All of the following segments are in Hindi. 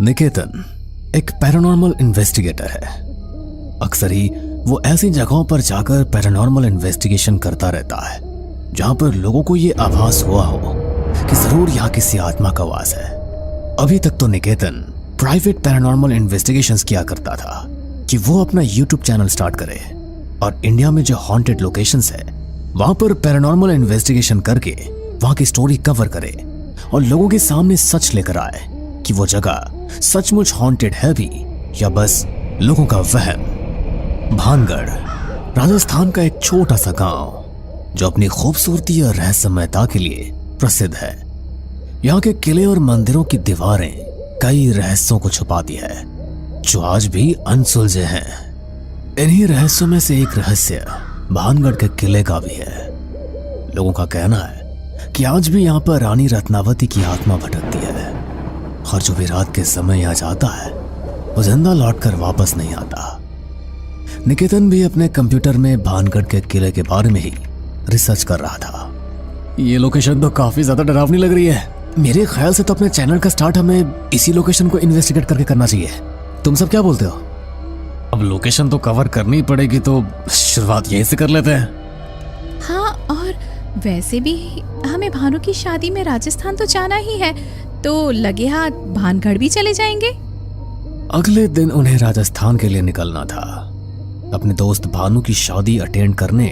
निकेतन एक पैरानॉर्मल इन्वेस्टिगेटर है। अक्सर ही वो ऐसी जगहों पर जाकर पैरानॉर्मल इन्वेस्टिगेशन करता रहता है जहां पर लोगों को ये आभास हुआ हो कि जरूर यहाँ किसी आत्मा का वास है। अभी तक तो निकेतन प्राइवेट पैरानॉर्मल इन्वेस्टिगेशंस किया करता था कि वो अपना यूट्यूब चैनल स्टार्ट करे और इंडिया में जो हॉन्टेड लोकेशंस है वहां पर पैरानॉर्मल इन्वेस्टिगेशन करके वहां की स्टोरी कवर करे और लोगों के सामने सच लेकर आए कि वो जगह सचमुच हॉन्टेड है भी या बस लोगों का वहम। भानगढ़ राजस्थान का एक छोटा सा गांव जो अपनी खूबसूरती और रहस्यमयता के लिए प्रसिद्ध है। यहाँ के किले और मंदिरों की दीवारें कई रहस्यों को छुपाती है जो आज भी अनसुलझे हैं। इन्हीं रहस्यों में से एक रहस्य भानगढ़ के किले का भी है। लोगों का कहना है कि आज भी यहाँ पर रानी रत्नावती की आत्मा भटकती है और जो भी रात के समय यहाँ जाता है वो जिंदा लौटकर वापस नहीं आता। निकेतन भी अपने कंप्यूटर में भानगढ़ के किले के बारे में ही रिसर्च कर रहा था। ये लोकेशन तो काफी ज्यादा डरावनी लग रही है। मेरे ख्याल से तो अपने चैनल का स्टार्ट हमें इसी लोकेशन को इन्वेस्टिगेट करके करना चाहिए। तुम सब क्या बोलते हो? अब लोकेशन तो कवर करनी पड़ेगी तो शुरुआत यहीं से कर लेते हैं। हाँ, और वैसे भी हमें भानु की शादी में राजस्थान तो जाना ही है, तो लगे हाथ भानगढ़ भी चले जाएंगे। अगले दिन उन्हें राजस्थान के लिए निकलना था। अपने दोस्त भानु की शादी अटेंड करने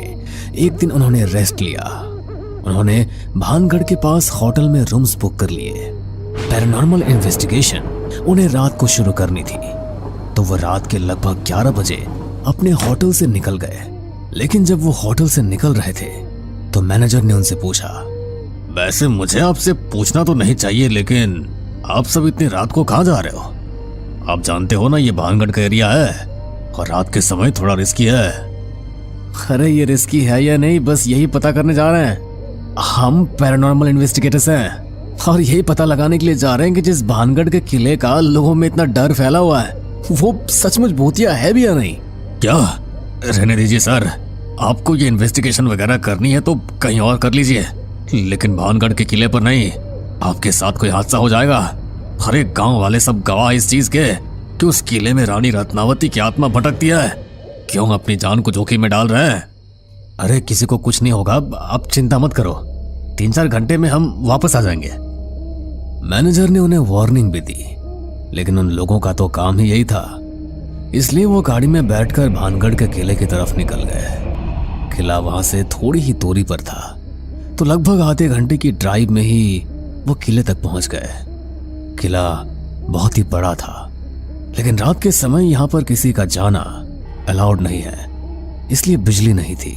एक दिन उन्होंने रेस्ट लिया। उन्होंने भानगढ़ के पास होटल में रूम्स बुक कर लिए। पैरानॉर्मल इन्वेस्टिगेशन उन्हें रात को शुरू करनी थी, तो वो रात के लगभग 11 बजे अपने होटल से निकल गए। लेकिन जब वो होटल से निकल रहे थे तो मैनेजर ने उनसे पूछा, वैसे मुझे आपसे पूछना तो नहीं चाहिए, लेकिन आप सब इतनी रात को कहाँ जा रहे हो? आप जानते हो ना ये भानगढ़ का एरिया है और रात के समय थोड़ा रिस्की है। अरे ये रिस्की है या नहीं, बस यही पता करने जा रहे हैं। हम पैरानॉर्मल इन्वेस्टिगेटर्स हैं और यही पता लगाने के लिए जा रहे हैं कि जिस भानगढ़ के किले का लोगों में इतना डर फैला हुआ है वो सचमुच भूतिया है भी या नहीं। क्या? रहने दीजिए सर, आपको ये इन्वेस्टिगेशन वगैरह करनी है तो कहीं और कर लीजिए, लेकिन भानगढ़ के किले पर नहीं। आपके साथ कोई हादसा हो जाएगा। हर एक गांव वाले सब गवाह इस चीज के कि उस किले में रानी रत्नावती की आत्मा भटकती है। क्यों अपनी जान को जोखिम में डाल रहे हैं? अरे किसी को कुछ नहीं होगा, आप चिंता मत करो। 3-4 घंटे में हम वापस आ जाएंगे। मैनेजर ने उन्हें वार्निंग भी दी, लेकिन उन लोगों का तो काम ही यही था, इसलिए वो गाड़ी में बैठकर भानगढ़ के किले की तरफ निकल गए। किला वहां से थोड़ी ही दूरी पर था, तो लगभग आधे घंटे की ड्राइव में ही वो किले तक पहुंच गए। किला बहुत ही बड़ा था, लेकिन रात के समय यहाँ पर किसी का जाना अलाउड नहीं है, इसलिए बिजली नहीं थी।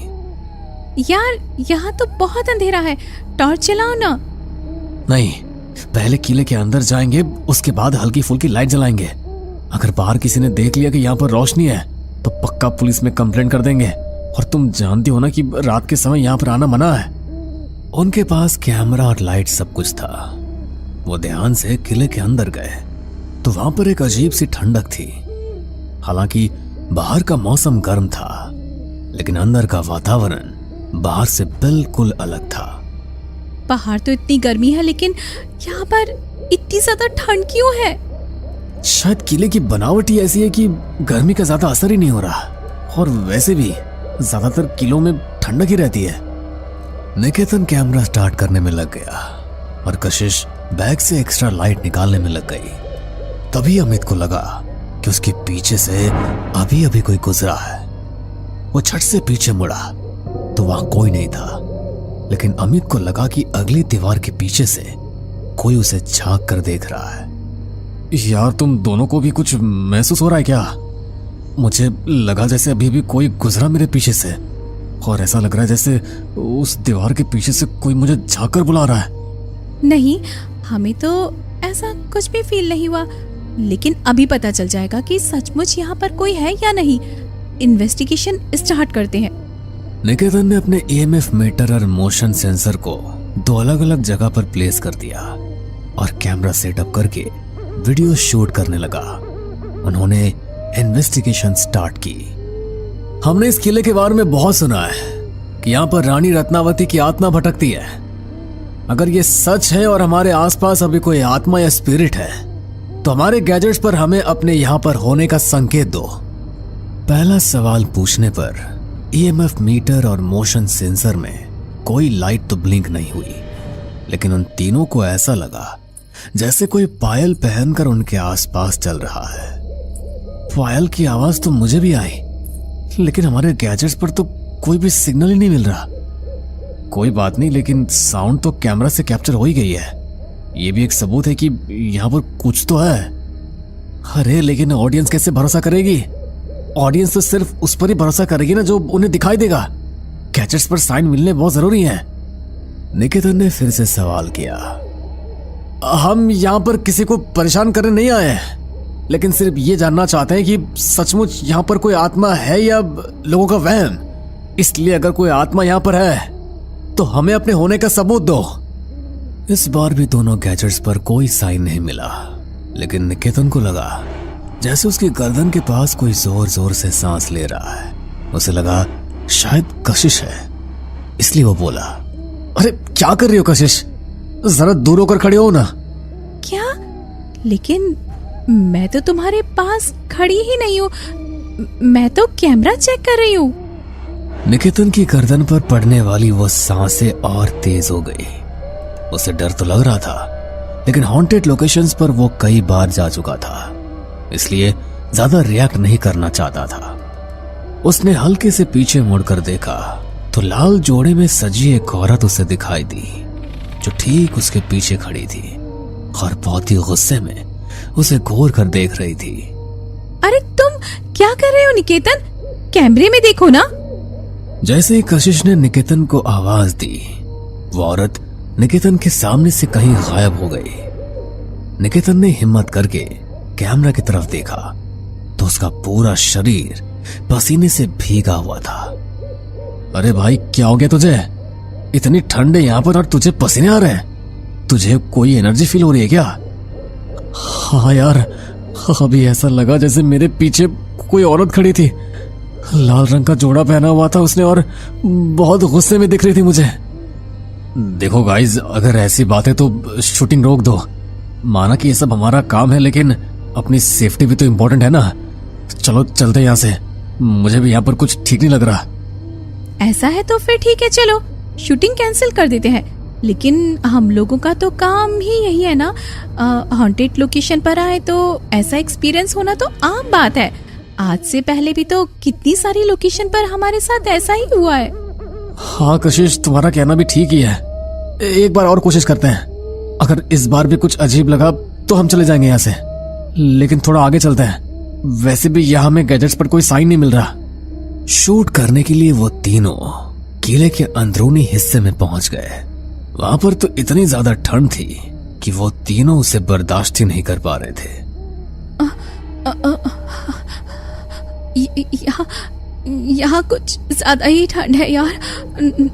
यार यहाँ तो बहुत अंधेरा है, टॉर्च चलाओ ना। नहीं, पहले किले के अंदर जाएंगे, उसके बाद हल्की फुल्की लाइट जलाएंगे। अगर बाहर किसी ने देख लिया कि यहाँ पर रोशनी है तो पक्का पुलिस में कंप्लेंट कर देंगे, और तुम जानती हो ना कि रात के समय यहाँ पर आना मना है। उनके पास कैमरा और लाइट सब कुछ था। वो ध्यान से किले के अंदर गए तो वहां पर एक अजीब सी ठंडक थी। हालांकि बाहर का मौसम गर्म था, लेकिन अंदर का वातावरण बाहर से बिल्कुल अलग था। बाहर तो इतनी गर्मी है, लेकिन यहाँ पर इतनी ज्यादा ठंड क्यों है? शायद किले की बनावट ही ऐसी है कि गर्मी का ज्यादा असर ही नहीं हो रहा, और वैसे भी ज्यादातर किलों में ठंडक ही रहती है। निकेतन कैमरा स्टार्ट करने में लग गया और कशिश बैग से एक्स्ट्रा लाइट निकालने में लग गई। तभी अमित को लगा कि उसके पीछे से अभी अभी कोई गुजरा है। वो झट से पीछे मुड़ा तो वहां कोई नहीं था, लेकिन अमित को लगा कि अगली दीवार के पीछे से कोई उसे झांक कर देख रहा है। यार तुम दोनों को भी कुछ महसूस हो रहा है क्या? मुझे लगा जैसे अभी भी कोई गुजरा मेरे पीछे से, और ऐसा लग रहा है जैसे उस दीवार के पीछे से कोई मुझे झांक कर बुला रहा है। नहीं, हमें तो ऐसा कुछ भी फील नहीं हुआ, लेकिन अभी पता चल जाएगा कि सचमुच यहाँ पर कोई है या नहीं। इन्वेस्टिगेशन स्टार्ट करते हैं। निकेतन ने अपने EMF मीटर और मोशन सेंसर को 2 अलग अलग जगह पर प्लेस कर दिया और कैमरा सेटअप करके वीडियो शूट करने लगा। उन्होंने इन्वेस्टिगेशन स्टार्ट की। हमने इस किले के बारे में बहुत सुना है कि यहाँ पर रानी रत्नावती की आत्मा भटकती है। अगर ये सच है और हमारे आसपास अभी कोई आत्मा या स्पिरिट है तो हमारे गैजेट्स पर हमें अपने यहाँ पर होने का संकेत दो। पहला सवाल पूछने पर ईएमएफ मीटर और मोशन सेंसर में कोई लाइट तो ब्लिंक नहीं हुई, लेकिन उन तीनों को ऐसा लगा जैसे कोई पायल पहनकर उनके आसपास चल रहा है। पायल की आवाज तो मुझे भी आई, लेकिन हमारे गैजेट्स पर तो कोई भी सिग्नल ही नहीं मिल रहा। कोई बात नहीं, लेकिन साउंड तो कैमरा से कैप्चर हो ही गई है। ये भी एक सबूत है कि यहाँ पर कुछ तो है। अरे लेकिन ऑडियंस कैसे भरोसा करेगी? ऑडियंस तो सिर्फ उस पर ही भरोसा करेगी ना जो उन्हें दिखाई देगा। गैजेट्स पर साइन मिलने बहुत जरूरी है। निकेतन ने फिर से सवाल किया। हम यहाँ पर किसी को परेशान करने नहीं आए हैं, लेकिन सिर्फ ये जानना चाहते हैं कि सचमुच यहाँ पर कोई आत्मा है या लोगों का वहम। इसलिए अगर कोई आत्मा यहाँ पर है तो हमें अपने होने का सबूत दो। इस बार भी दोनों गैजेट्स पर कोई साइन नहीं मिला, लेकिन निकेतन को लगा जैसे उसकी गर्दन के पास कोई जोर जोर से सांस ले रहा है। उसे लगा शायद कशिश है, इसलिए वो बोला, अरे क्या कर रही हो कशिश? जरा दूर होकर खड़े हो ना। क्या? लेकिन मैं तो तुम्हारे पास खड़ी ही नहीं हूँ, मैं तो कैमरा चेक कर रही हूँ। निकेतन की गर्दन पर पड़ने वाली वो सांसें और तेज हो गई। उसे डर तो लग रहा था, लेकिन हॉन्टेड लोकेशंस पर वो कई बार जा चुका था, इसलिए ज्यादा रिएक्ट नहीं करना चाहता था। उसने हल्के से पीछे मुड़कर देखा तो लाल जोड़े में सजी एक औरत उसे दिखाई दी, जो ठीक उसके पीछे खड़ी थी और बहुत ही गुस्से में उसे घूर कर देख रही थी। अरे तुम क्या कर रहे हो निकेतन? कैमरे में देखो ना। जैसे ही कशिश ने निकेतन को आवाज दी, वो औरत निकेतन के सामने से कहीं गायब हो गई। निकेतन ने हिम्मत करके कैमरा की तरफ देखा तो उसका पूरा शरीर पसीने से भीगा हुआ था। अरे भाई क्या हो गया तुझे? इतनी ठंड है यहाँ पर और तुझे पसीने आ रहे हैं? तुझे कोई एनर्जी फील हो रही है क्या? हाँ यार, अभी ऐसा लगा जैसे मेरे पीछे कोई औरत खड़ी थी। लाल रंग का जोड़ा पहना हुआ था उसने और बहुत गुस्से में दिख रही थी मुझे। देखो गाइस, अगर ऐसी बात है तो शूटिंग रोक दो। माना कि ये सब हमारा काम है, लेकिन अपनी सेफ्टी भी तो इम्पोर्टेंट है ना। चलो चलते हैं यहाँ से, मुझे भी यहाँ पर कुछ ठीक नहीं लग रहा। ऐसा है तो फिर ठीक है, चलो शूटिंग कैंसिल कर देते हैं। लेकिन हम लोगों का तो काम ही यही है ना, हॉन्टेड लोकेशन पर आए तो ऐसा एक्सपीरियंस होना तो आम बात है। आज से पहले भी तो कितनी सारी लोकेशन पर हमारे साथ ऐसा ही हुआ है। हाँ कशिश, तुम्हारा कहना भी ठीक ही है। एक बार और कोशिश करते हैं। अगर इस बार भी कुछ अजीब लगा तो हम चले जाएंगे यहाँ से, लेकिन थोड़ा आगे चलते हैं। वैसे भी यहाँ हमें गैजेट्स पर कोई साइन नहीं मिल रहा। शूट करने के लिए वो तीनों किले के अंदरूनी हिस्से में पहुंच गए। वहां पर तो इतनी ज्यादा ठंड थी कि वो तीनों उसे बर्दाश्त ही नहीं कर पा रहे थे। यहाँ कुछ ज्यादा ही ठंड है यार।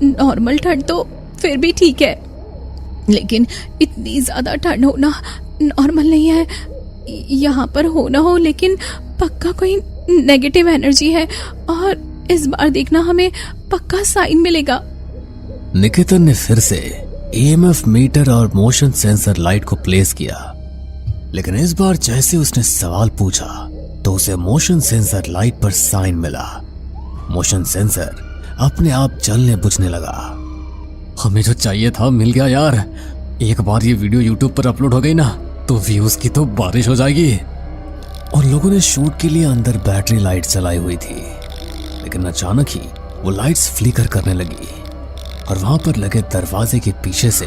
नॉर्मल ठंड तो फिर भी ठीक है, लेकिन इतनी ज्यादा ठंड होना नॉर्मल नहीं है। यहाँ पर होना हो, लेकिन पक्का कोई नेगेटिव एनर्जी है और इस बार देखना हमें पक्का साइन मिलेगा। निकेतन ने फिर से ईएमएफ मीटर और मोशन सेंसर लाइट को प्लेस किया, लेकिन इस बार जैसे उसने सवाल पूछा तो उसे मोशन सेंसर लाइट पर साइन मिला। मोशन सेंसर अपने आप जलने बुझने लगा। हमें जो चाहिए था मिल गया यार। एक बार ये वीडियो यूट्यूब पर अपलोड हो गई ना तो व्यूज की तो बारिश हो जाएगी। और लोगों ने शूट के लिए अंदर बैटरी लाइट जलाई हुई थी, लेकिन अचानक ही वो लाइट्स फ्लिकर करने लगी और वहां पर लगे दरवाजे के पीछे से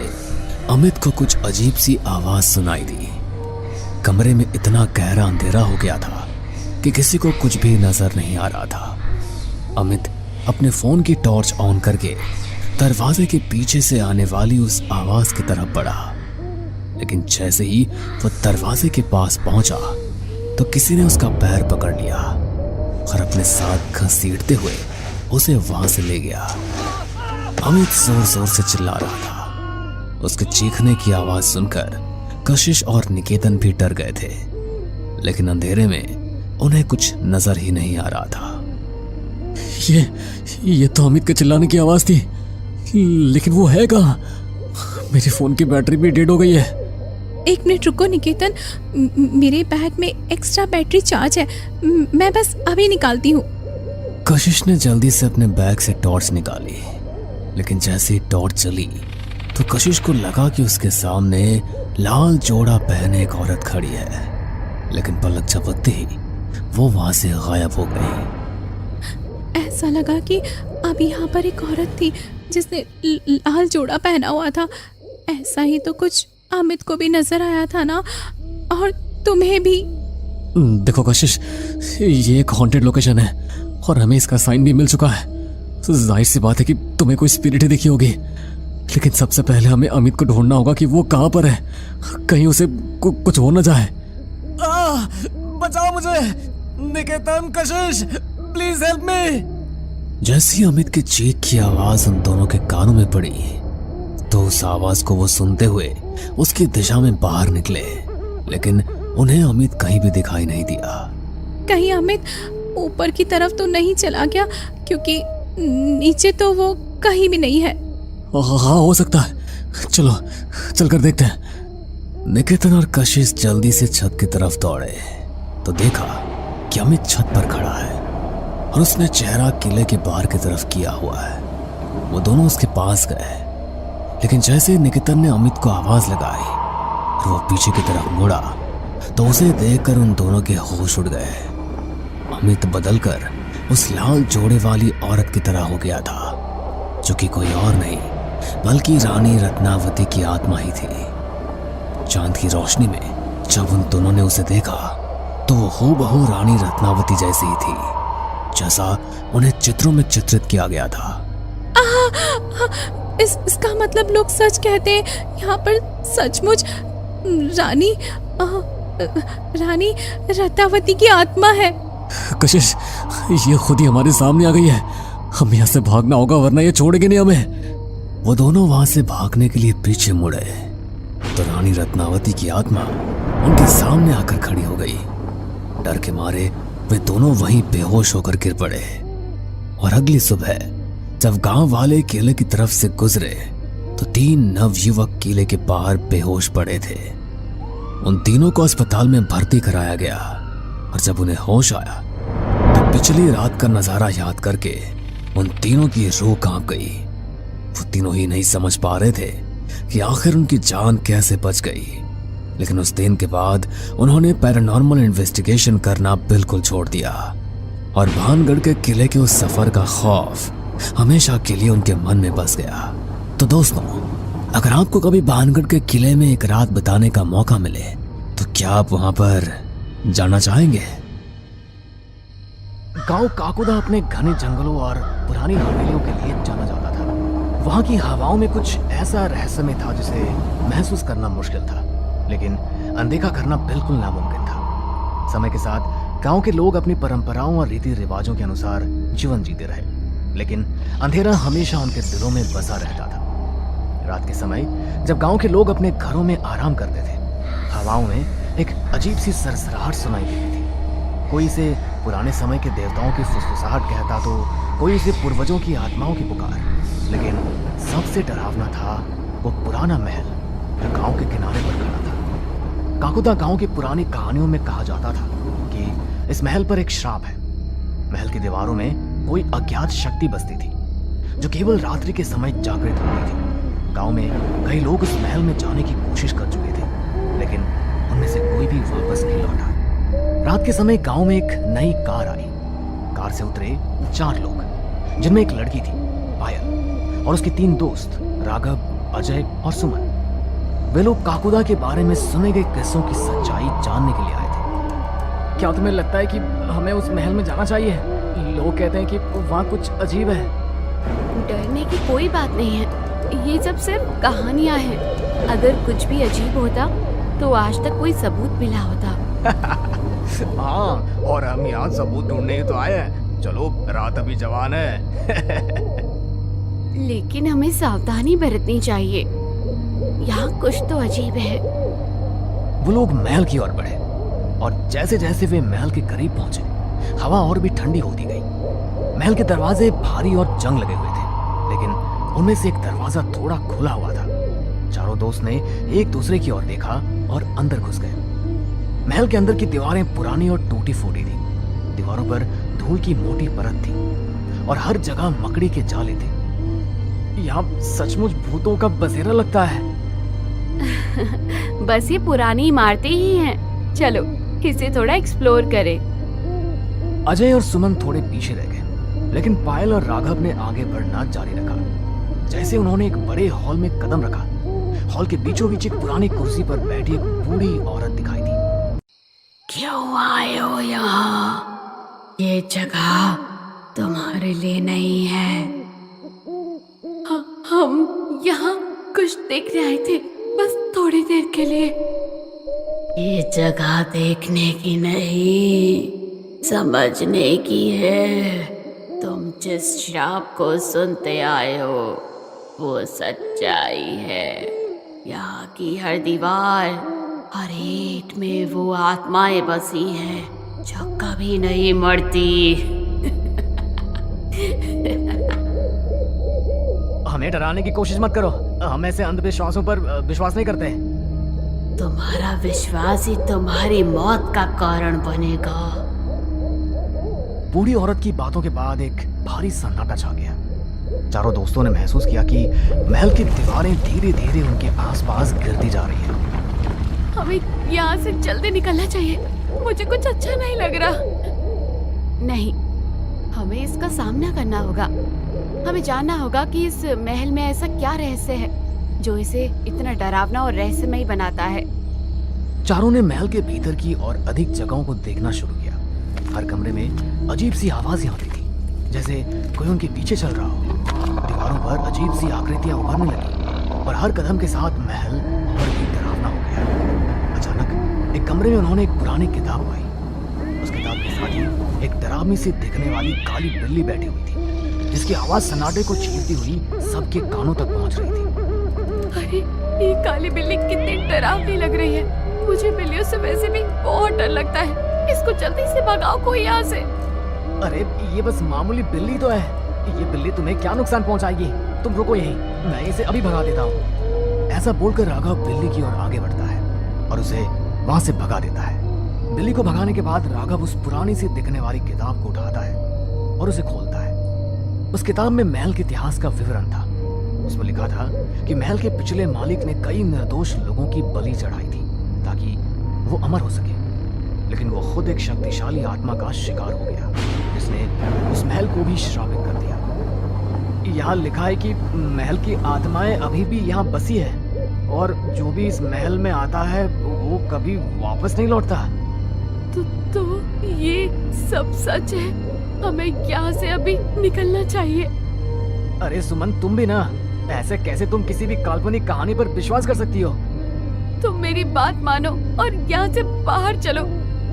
अमित को कुछ अजीब सी आवाज सुनाई दी। कमरे में इतना गहरा अंधेरा हो गया था कि किसी को कुछ भी नजर नहीं आ रहा था। अमित अपने फोन की टॉर्च ऑन करके दरवाजे के पीछे से आने वाली उस आवाज की तरफ बढ़ा, लेकिन जैसे ही वो दरवाजे के पास पहुंचा तो किसी ने उसका पैर पकड़ लिया और अपने साथ घसीटते हुए उसे वहां से ले गया। अमित जोर जोर से चिल्ला रहा था। उसके चीखने की आवाज सुनकर कशिश और निकेतन भी डर गए थे, लेकिन अंधेरे में उन्हें कुछ नजर ही नहीं आ रहा था। ये तो अमित के चिल्लाने की आवाज थी, लेकिन वो है कहाँ? मेरे फोन की बैटरी भी डेड हो गई है। एक मिनट रुको निकेतन, मेरे बैग में एक्स्ट्रा बैटरी चार्ज है, मैं बस अभी निकालती हूँ। कशिश ने जल्दी से अपने बैग से टॉर्च निकाली, लेकिन जैसे ही टॉर्च चली तो कशिश को लगा कि उसके सामने लाल जोड़ा पहने एक औरत खड़ी है, लेकिन पलक झपकते ही वो वहां से गायब हो गई। ऐसा लगा कि अब यहाँ पर एक औरत थी जिसने लाल जोड़ा पहना हुआ था। ऐसा ही तो कुछ अमित को भी नजर आया था ना, और तुम्हें भी। देखो कशिश, ये एक हॉन्टेड लोकेशन है और हमें इसका साइन भी मिल चुका है। जाहिर सी बात है कि तुम्हें कोई स्पिरिट ही दिखी होगी, लेकिन सबसे पहले हमें अमित को ढूंढना होगा कि वो कहाँ पर है, कहीं उसे कुछ हो न जाए। बचाओ मुझे, निकेतन, कशिश, प्लीज हेल्प मी। जैसे ही अमित की चीख की आवाज उन दोनों के कानों में पड़ी तो उस आवाज को वो सुनते हुए उसकी दिशा में बाहर निकले, लेकिन उन्हें अमित कहीं भी दिखाई नहीं दिया। कहीं अमित ऊपर की तरफ तो नहीं चला गया, क्योंकि नीचे तो वो कहीं भी नहीं है। हाँ, हो सकता है, चलो चलकर देखते हैं। निकेतन और कशिश जल्दी से छत की तरफ दौड़े तो देखा कि अमित छत पर खड़ा है और उसने चेहरा किले के बाहर की तरफ किया हुआ है। वो दोनों उसके पास गए, लेकिन जैसे निकेतन ने अमित को आवाज लगाई और वो पीछे की तरफ मुड़ा तो उसे देखकर उन दोनों के होश उड़ गए। अमित बदलकर उस लाल जोड़े वाली औरत की तरह हो गया था, जो कि कोई और नहीं बल्कि रानी रत्नावती की आत्मा ही थी। चांद की रोशनी में जब उन दोनों ने उसे देखा तो वो हूबहू रानी रत्नावती जैसी ही थी, जैसा उन्हें चित्रों में चित्रित किया गया था। इसका मतलब लोग सच कहते हैं, यहाँ पर सचमुच रानी रत्नावती की आत्मा है। कशिश, ये खुद ही हमारे सामने आ गई है, हमें यहाँ से भागना होगा वरना ये छोड़ेंगे नहीं हमें। वो दोनों वहां से भागने के लिए पीछे मुड़े तो रानी रत्नावती की आत्मा उनके सामने आकर खड़ी हो गई। डर के मारे वे दोनों वहीं बेहोश होकर गिर पड़े। और अगली सुबह जब गांव वाले किले की तरफ से गुजरे तो 3 नवयुवक किले के बाहर बेहोश पड़े थे। उन तीनों को अस्पताल में भर्ती कराया गया और जब उन्हें होश आया तो पिछली रात का नजारा याद करके उन तीनों की रूह कांप गई। वो तीनों ही नहीं समझ पा रहे थे कि आखिर उनकी जान कैसे बच गई, लेकिन उस दिन के बाद उन्होंने पैरानॉर्मल इन्वेस्टिगेशन करना बिल्कुल छोड़ दिया और भानगढ़ के किले के उस सफर का खौफ हमेशा के लिए उनके मन में बस गया। तो दोस्तों, अगर आपको कभी भानगढ़ के किले में एक रात बिताने का मौका मिले तो क्या आप वहां पर जाना चाहेंगे? गांव काकुदा अपने घने जंगलों और पुरानी हवेलियों के लिए जाना जाता था। वहां की हवाओं में कुछ ऐसा रहस्यमय था जिसे महसूस करना मुश्किल था, लेकिन अनदेखा करना बिल्कुल नामुमकिन था। समय के साथ गांव के लोग अपनी परंपराओं और रीति रिवाजों के अनुसार जीवन जीते रहे, लेकिन अंधेरा हमेशा उनके दिलों में बसा रहता था। रात के समय जब गांव के लोग अपने घरों में आराम करते थे, हवाओं में एक अजीब सी सरसराहट सुनाई देती थी। कोई इसे पुराने समय के देवताओं की फुसफुसाहट कहता तो कोई इसे पूर्वजों की आत्माओं की पुकार, लेकिन सबसे डरावना था वो पुराना महल जो गांव के किनारे पर खड़ा था। काकुदा गांव की पुरानी कहानियों में कहा जाता था कि इस महल पर एक श्राप है। महल की दीवारों में कोई अज्ञात शक्ति बसती थी जो केवल रात्रि के समय जागृत होती थी। गांव में कई लोग उस महल में जाने की कोशिश कर चुके थे, लेकिन उनमें से कोई भी वापस नहीं लौटा। रात के समय गांव में एक नई कार आई। कार से उतरे 4 लोग, जिनमें एक लड़की थी पायल और उसके 3 दोस्त राघव, अजय और सुमन। वे लोग काकुदा के बारे में सुने गए किस्सों की सच्चाई जानने के लिए आए थे। क्या तुम्हें लगता है कि हमें उस महल में जाना चाहिए? लोग कहते हैं कि वहाँ कुछ अजीब है। डरने की कोई बात नहीं है, ये सब सिर्फ कहानियां हैं। अगर कुछ भी अजीब होता तो आज तक कोई सबूत मिला होता। हाँ, और हम यहाँ सबूत ढूंढने ही तो आए हैं। चलो, रात अभी जवान है। लेकिन हमें सावधानी बरतनी चाहिए, यहाँ कुछ तो अजीब है। वो लोग महल की ओर बढ़े और जैसे जैसे वे महल के करीब पहुंचे हवा और भी ठंडी होती गई। महल के दरवाजे भारी और जंग लगे हुए थे, लेकिन उनमें से एक दरवाजा थोड़ा खुला हुआ था। चारों दोस्त ने एक दूसरे की ओर देखा और अंदर घुस गए। महल के अंदर की दीवारें पुरानी और टूटी फूटी थी। दीवारों पर धूल की मोटी परत थी और हर जगह मकड़ी के जाले थे। यहाँ सचमुच भूतों का बसेरा लगता है। बस ये पुरानी इमारतें ही हैं। चलो इसे थोड़ा एक्सप्लोर करें। अजय और सुमन थोड़े पीछे रह गए, लेकिन पायल और राघव ने आगे बढ़ना जारी रखा। जैसे उन्होंने एक बड़े हॉल में कदम रखा, हॉल के बीचों बीच एक पुरानी कुर्सी पर बैठी एक बूढ़ी औरत दिखाई दी। क्यों आए हो यहाँ? ये जगह तुम्हारे लिए नहीं है। हम यहाँ कुछ देखने आए थे, बस थोड़ी देर के लिए। ये जगह देखने की नहीं, समझने की है। तुम जिस श्राप को सुनते आए हो वो सच्चाई है। यहाँ की हर दीवार, हर ईंट में वो आत्माएं बसी हैं जो कभी नहीं मरती। हमें डराने की कोशिश मत करो, हम ऐसे अंधविश्वासों पर विश्वास नहीं करते। तुम्हारा विश्वास ही तुम्हारी मौत का कारण बनेगा। बूढ़ी औरत की बातों के बाद एक भारी सन्नाटा छा गया। चारों दोस्तों ने महसूस किया कि महल की दीवारें धीरे धीरे उनके आसपास गिरती जा रही हैं। हमें यहाँ से जल्दी निकलना चाहिए। मुझे कुछ अच्छा नहीं लग रहा। नहीं, हमें इसका सामना करना होगा। हमें जानना होगा कि इस महल में ऐसा क्या रहस्य है जो इसे इतना डरावना और रहस्यमयी बनाता है। चारों ने महल के भीतर की और अधिक जगहों को देखना शुरू किया। हर कमरे में अजीब सी आवाजें आती थी, जैसे कोई उनके पीछे चल रहा हो। दीवारों पर अजीब सी आकृतियां उभरने लगी और हर कदम के साथ महल और भी डरावना हो गया। अचानक एक कमरे में उन्होंने एक पुरानी किताब पाई। उस किताब के साथ ही एक डरावनी सी दिखने वाली काली बिल्ली बैठी हुई थी, जिसकी आवाज सन्नाटे को चीरती हुई सबके कानों तक पहुंच रही थी। अरे ये काली बिल्ली कितनी डरावनी लग रही है। मुझे बिल्लियों से वैसे भी बहुत डर लगता है। इसको जल्दी से भगाओ कोई यहाँ से। अरे ये बस मामूली बिल्ली तो है, ये बिल्ली तुम्हें क्या नुकसान पहुंचाएगी? तुम रुको यहीं, मैं इसे अभी भगा देता हूँ। ऐसा बोलकर राघव बिल्ली की ओर आगे बढ़ता है और उसे वहां से भगा देता है। बिल्ली को भगाने के बाद राघव उस पुरानी सी दिखने वाली किताब को उठाता है और उसे खोलता है। उस किताब में महल के इतिहास का विवरण था। उसमें लिखा था कि महल के पिछले मालिक ने कई निर्दोष लोगों की बलि चढ़ाई थी ताकि वो अमर हो सके, लेकिन वो खुद एक शक्तिशाली आत्मा का शिकार हो गया, जिसने उस महल को भी श्रापित कर दिया। यहाँ लिखा है कि महल की आत्माएं अभी भी यहाँ बसी है और जो भी इस महल में आता है वो कभी वापस नहीं लौटता। तो ये सब सच है। हमें यहाँ से अभी निकलना चाहिए। अरे सुमन, तुम भी ना, ऐसे कैसे तुम किसी भी काल्पनिक कहानी पर विश्वास कर सकती हो? तुम मेरी बात मानो और यहाँ से बाहर चलो।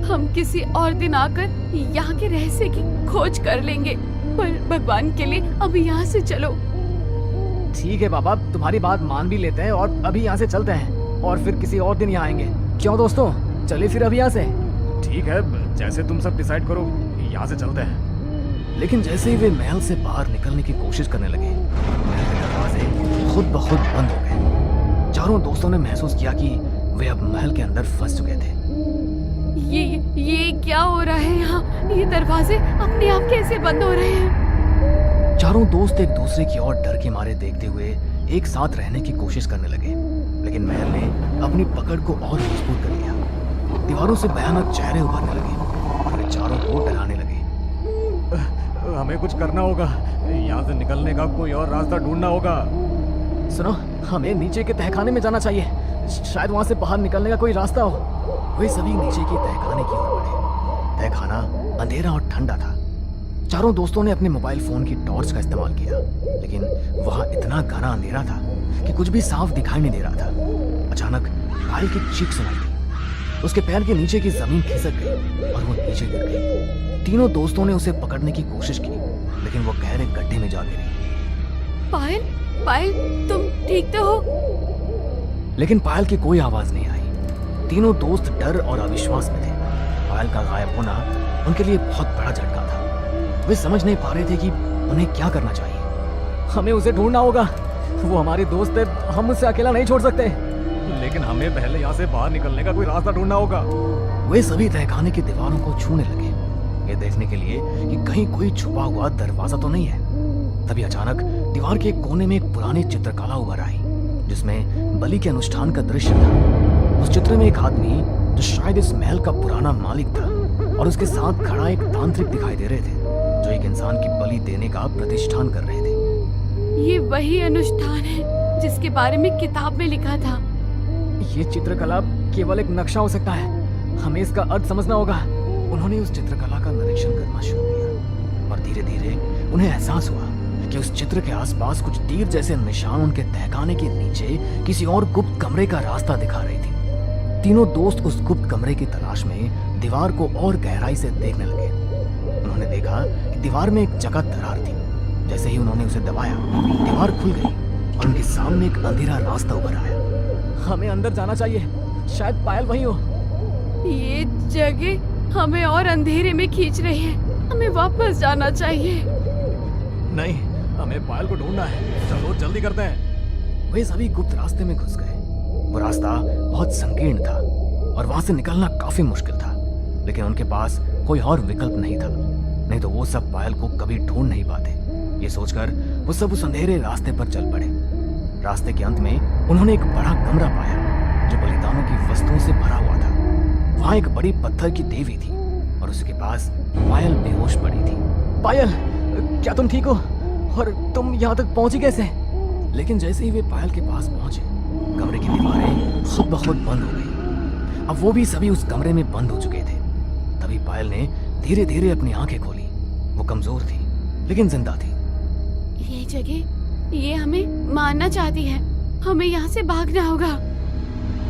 हम किसी और दिन आकर यहाँ के रहस्य की खोज कर लेंगे, पर भगवान के लिए अभी यहाँ से चलो। ठीक है बाबा, तुम्हारी बात मान भी लेते हैं और अभी यहाँ से चलते हैं और फिर किसी और दिन यहाँ आएंगे। क्यों दोस्तों, चलिए फिर अभी यहाँ से। ठीक है, जैसे तुम सब डिसाइड करो, यहाँ से चलते हैं। लेकिन जैसे ही वे महल से बाहर निकलने की कोशिश करने लगे, महल के दरवाजे खुद ब खुद बंद हो गए। चारों दोस्तों ने महसूस किया कि वे अब महल के अंदर फंस चुके थे। ये क्या हो रहा है यहाँ? ये दरवाजे अपने आप कैसे बंद हो रहे हैं? चारों दोस्त एक दूसरे की ओर डर के मारे देखते हुए एक साथ रहने की कोशिश करने लगे, लेकिन महल ने अपनी पकड़ को और मजबूत कर लिया। दीवारों से भयानक चेहरे उभरने लगे और वे चारों को डराने लगे। हमें कुछ करना होगा, यहाँ से निकलने का कोई और रास्ता ढूंढना होगा। सुनो, हमें नीचे के तहखाने में जाना चाहिए, शायद वहां से बाहर निकलने का कोई रास्ता हो। वे सभी नीचे की तहखाने की ओर बढ़े। तहखाना अंधेरा और ठंडा था। चारों दोस्तों ने अपने मोबाइल फोन की टॉर्च का इस्तेमाल किया, लेकिन वहां इतना घना अंधेरा था कि कुछ भी साफ दिखाई नहीं दे रहा था। अचानक पायल की चीख सुनाई दी। उसके पैर के नीचे की जमीन खिसक गई और वो नीचे गिर गई। तीनों दोस्तों ने उसे पकड़ने की कोशिश की, लेकिन वो गहरे गड्ढे में जा गिरी। पायल, तुम ठीक तो हो? लेकिन पायल की कोई आवाज नहीं आई। तीनों दोस्त डर और अविश्वास में थे। पायल का गायब होना उनके लिए बहुत बड़ा झटका था। वे समझ नहीं पा रहे थे कि उन्हें क्या करना चाहिए। हमें उसे ढूंढना होगा। वो हमारी दोस्त है, हम उसे अकेला नहीं छोड़ सकते। लेकिन हमें पहले यहाँ से बाहर निकलने का कोई रास्ता ढूंढना होगा। वे सभी तहखाने की दीवारों को छूने लगे, ये देखने के लिए कि कहीं कोई छुपा हुआ दरवाजा तो नहीं है। तभी अचानक दीवार के एक कोने में एक पुरानी चित्रकला उभर आई, जिसमें बलि के अनुष्ठान का दृश्य था। उस चित्र में एक आदमी, जो शायद इस महल का पुराना मालिक था, और उसके साथ खड़ा एक तांत्रिक दिखाई दे रहे थे, जो एक इंसान की बलि देने का प्रतिष्ठान कर रहे थे। ये वही अनुष्ठान है जिसके बारे में किताब में लिखा था। ये चित्रकला केवल एक नक्शा हो सकता है, हमें इसका अर्थ समझना होगा। उन्होंने उस चित्रकला का निरीक्षण करना शुरू किया और धीरे धीरे उन्हें एहसास हुआ कि उस चित्र के आसपास कुछ तीर जैसे निशान उनके तहखाने के नीचे किसी और गुप्त कमरे का रास्ता दिखा रही थी। तीनों दोस्त उस गुप्त कमरे की तलाश में दीवार को और गहराई से देखने लगे। उन्होंने देखा कि दीवार में एक जगह दरार थी। जैसे ही उन्होंने उसे दबाया, दीवार खुल गई और उनके सामने एक अंधेरा रास्ता उभर आया। हमें अंदर जाना चाहिए, शायद पायल वहीं हो। ये जगह हमें और अंधेरे में खींच रही है, हमें वापस जाना चाहिए। नहीं, हमें पायल को ढूंढना है, चलो जल्दी करते हैं। वे सभी गुप्त रास्ते में घुस गए। वो रास्ता बहुत संकीर्ण था और वहां से निकलना काफी मुश्किल था, लेकिन उनके पास कोई और विकल्प नहीं था, नहीं तो वो सब पायल को कभी ढूंढ नहीं पाते। ये सोचकर वो सब उस अंधेरे रास्ते पर चल पड़े। रास्ते के अंत में उन्होंने एक बड़ा कमरा पाया, जो बलिदानों की वस्तुओं से भरा हुआ था। वहां एक बड़ी पत्थर की देवी थी और उसके पास पायल बेहोश पड़ी थी। पायल, क्या तुम ठीक हो? और तुम यहाँ तक पहुंची कैसे? लेकिन जैसे ही वे पायल के पास पहुंचे, कमरे की दीवारें खुद ब खुद बंद हो गई। अब वो भी सभी उस कमरे में बंद हो चुके थे। तभी पायल ने धीरे धीरे अपनी आंखें खोली। वो कमजोर थी लेकिन जिंदा थी। ये जगह, ये हमें मारना चाहती है, हमें यहाँ से भागना होगा।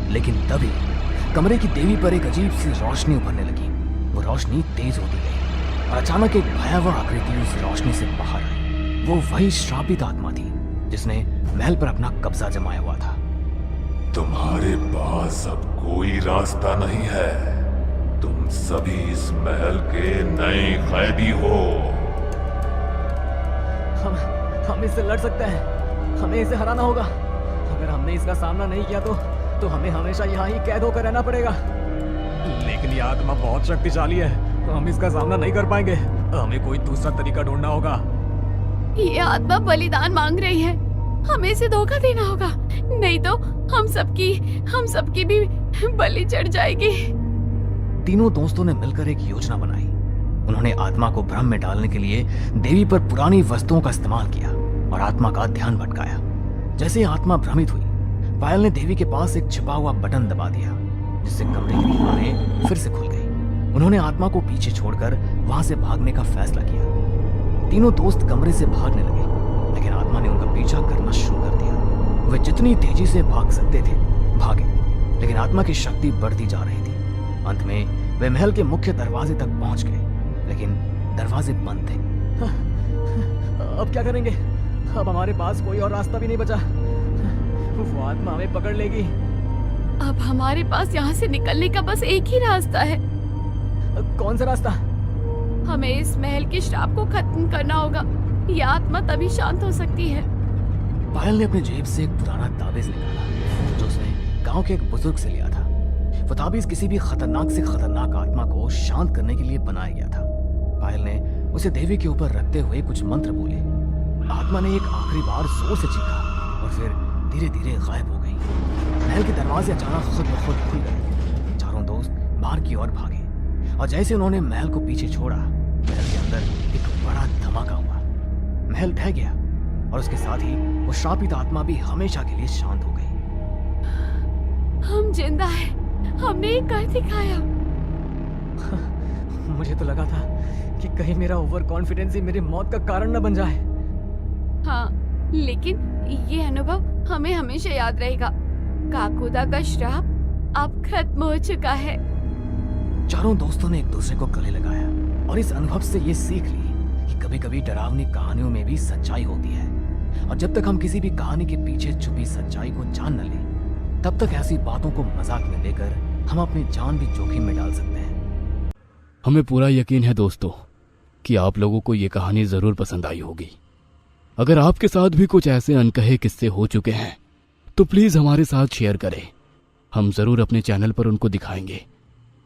लेकिन तभी कमरे की देवी पर एक अजीब सी रोशनी उभरने लगी। वो रोशनी तेज होती गई और अचानक एक भयावह आकृति उस रोशनी से बाहर आई। वो वही श्रापित आत्मा थी जिसने महल पर अपना कब्जा जमाया हुआ था। तुम्हारे पास अब कोई रास्ता नहीं है। तुम सभी इस महल के नए कैदी हो। हम इससे लड़ सकते हैं, हमें इसे हराना होगा। अगर हमने इसका सामना नहीं किया तो हमें हमेशा यहाँ ही कैद होकर रहना पड़ेगा। लेकिन ये आत्मा बहुत शक्तिशाली है, हम इसका सामना नहीं कर पाएंगे। हमें कोई दूसरा तरीका ढूंढना होगा। ये आत्मा बलिदान मांग रही है, हमें इसे धोखा देना होगा, नहीं तो हम सबकी भी बलि चढ़ जाएगी। तीनों दोस्तों ने मिलकर एक योजना बनाई। उन्होंने आत्मा को भ्रम में डालने के लिए देवी पर पुरानी वस्तुओं का इस्तेमाल किया और आत्मा का ध्यान भटकाया। जैसे ही आत्मा भ्रमित हुई, पायल ने देवी के पास एक छिपा हुआ बटन दबा दिया, जिससे कमरे की दीवारें फिर से खुल गई। उन्होंने आत्मा को पीछे छोड़कर वहां से भागने का फैसला किया। तीनों दोस्त कमरे से भागने लगे, लेकिन आत्मा ने उनका पीछा करना शुरू कर दिया। वे जितनी तेजी से भाग सकते थे भागे, लेकिन आत्मा की शक्ति बढ़ती जा रही थी। अंत में वे महल के मुख्य दरवाजे तक पहुंच गए, लेकिन दरवाजे बंद थे। अब क्या करेंगे? अब हमारे पास कोई और रास्ता भी नहीं बचा। वो आत्मा हमें पकड़ लेगी। अब हमारे पास यहाँ से निकलने का बस एक ही रास्ता है। कौन सा रास्ता? हमें इस महल के श्राप को खत्म करना होगा, ये आत्मा तभी शांत हो सकती है। पायल ने अपनी जेब से एक पुराना ताबीज निकाला, जो उसने गांव के एक बुजुर्ग से लिया था। वो ताबीज किसी भी खतरनाक से खतरनाक आत्मा को शांत करने के लिए बनाया गया था। पायल ने उसे देवी के ऊपर रखते हुए कुछ मंत्र बोले। आत्मा ने एक आखिरी बार जोर से चीखा और फिर धीरे धीरे गायब हो गई। महल के दरवाजे अचानक खुद ब खुद खुल गए। चारों दोस्त बाहर की ओर भागे और जैसे उन्होंने महल को पीछे छोड़ा, महल के अंदर एक बड़ा धमाका हुआ। महल ढह गया और उसके साथ ही वो श्रापित आत्मा भी हमेशा के लिए शांत हो गई। हम जिंदा हैं, हमने ये कर दिखाया। मुझे तो लगा था कि कहीं मेरा ओवर कॉन्फिडेंस ही मेरी मौत का कारण न बन जाए। हाँ, लेकिन ये अनुभव हमें हमेशा याद रहेगा। काकुदा का श्राप अब खत्म हो चुका है। चारों दोस्तों ने एक दूसरे को गले लगाया और इस अनुभव से ये सीख ली कि कभी कभी डरावनी कहानियों में भी सच्चाई होती है, और जब तक हम किसी भी कहानी के पीछे छुपी सच्चाई को जान न लें, तब तक ऐसी बातों को मजाक में लेकर हम अपनी जान भी जोखिम में डाल सकते हैं। हमें पूरा यकीन है दोस्तों कि आप लोगों को ये कहानी ज़रूर पसंद आई होगी। अगर आपके साथ भी कुछ ऐसे अनकहे किस्से हो चुके हैं तो प्लीज़ हमारे साथ शेयर करें, हम ज़रूर अपने चैनल पर उनको दिखाएंगे।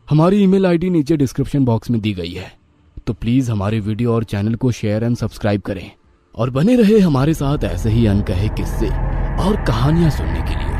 हमारी ईमेल आईडी नीचे डिस्क्रिप्शन बॉक्स में दी गई है, तो प्लीज़ हमारे वीडियो और चैनल को शेयर एंड सब्सक्राइब करें और बने रहे हमारे साथ ऐसे ही अनकहे किस्से और कहानियां सुनने के लिए।